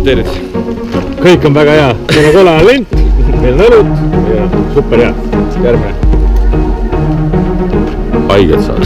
kommenteerid? kõik on väga hea, meil on kollane lint, meil on õlut ja super hea. Järgmine. Haiget saad.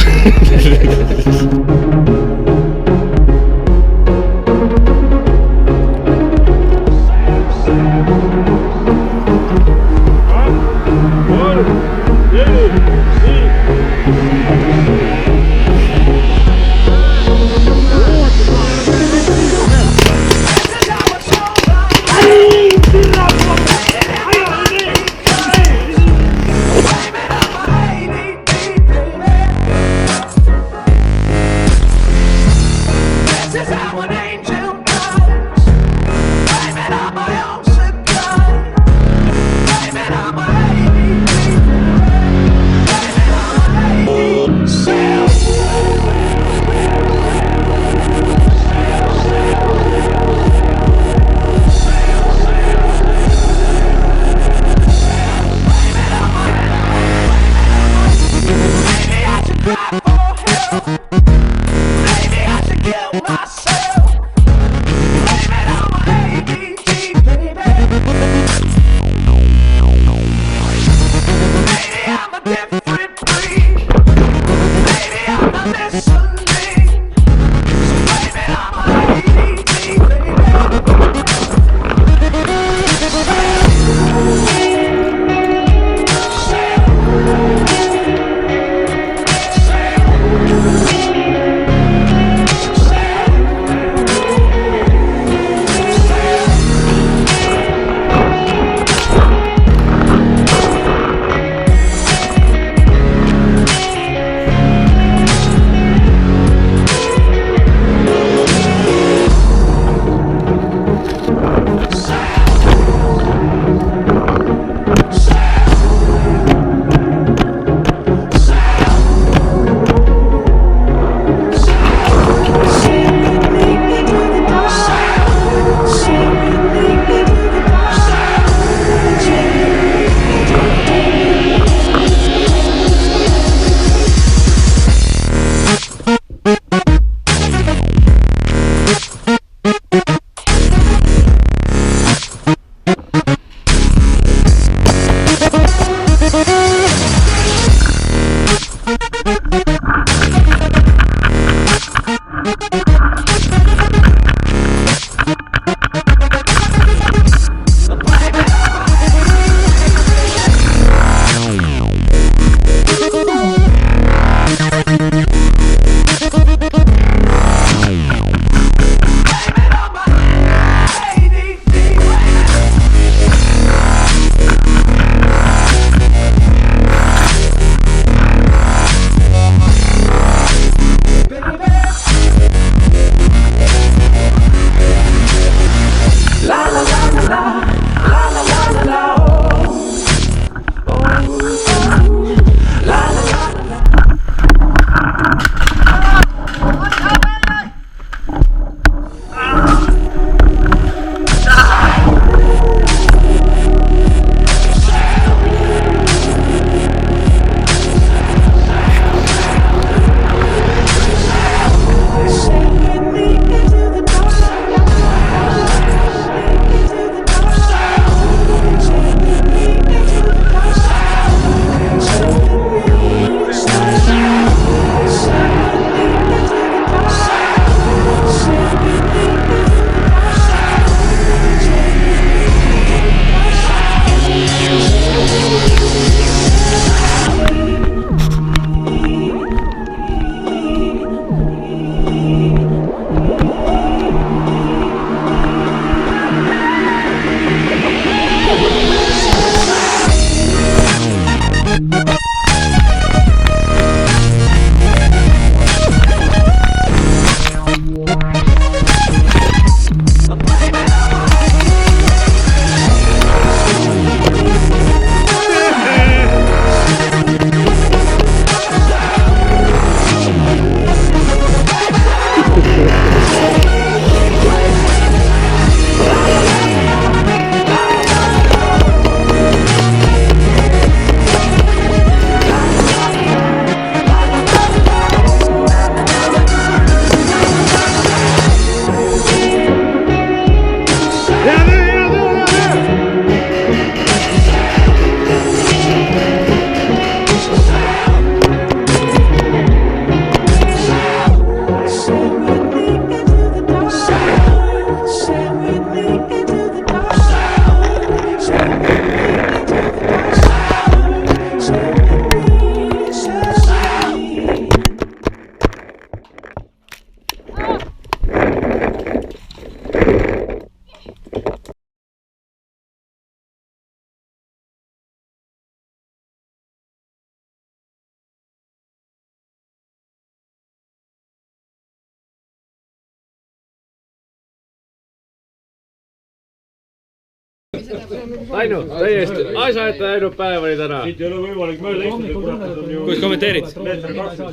Ainu, täiesti asja ette läinud päev oli täna. Siit ei ole võimalik mööda istuda, kurat. Kuidas kommenteerid?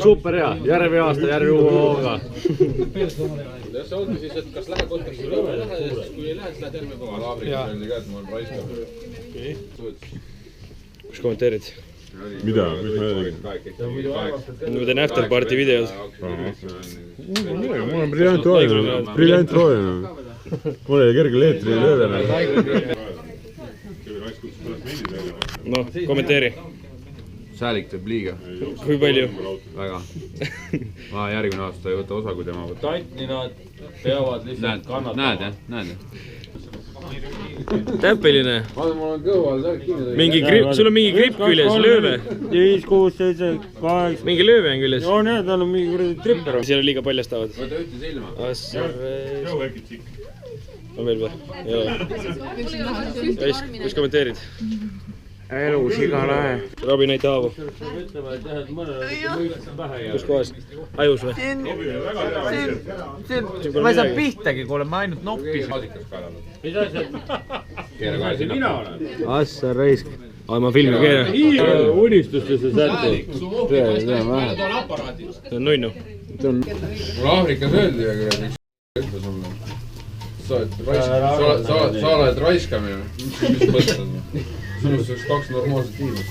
Super hea, järgmine aasta, järgmine hooga. See ongi siis, et kas lähed konteksti või ei lähe, kui ei lähe, siis lähed järgmine päeva. Laabriks öeldi ka, et ma olen raiskab. Kus kommenteerid? Mida? Mis ma tegin? Ma teen afterparty videod. Mul on briljant hooline. Mul oli kergel eetri löödena. Noh, kommenteeri. Säälik teeb liiga. Kui palju? Väga. Ma järgmine aasta ei võta osa, kui tema võtta. Tanni nad peavad lihtsalt kannatama. Näed jah, näed jah. Täppeline. Vaata, mul on kõhu all särk kinni. Sul on mingi gripp küljes, lööve. 5, 6, 7, 8. Mingi lööve on küljes. Joo, need on mingi kuradi tripper. Seal on liiga paljastavad. Võta ühte silma. On veel või? Kus kommenteerid? Elus iga lähe. Rabi näita haavu. Kus kohas? Ajus või? Ma ei saa pihtagi, kuule, ma ainult noppisin. Mis asjad? Mina olen. Assa raisk. Ma filmi keeran. Unistustesse sättu. See on nunnu. Mul Aafrikas öeldi ja kuradi ütle sulle. Sa oled raiskamine. Mis mõtled? Sinust oleks 2 normaalset tiimust.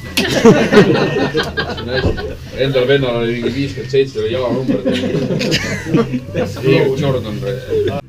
Endal vennal oli mingi 57 jalanumber. Jordan raisk.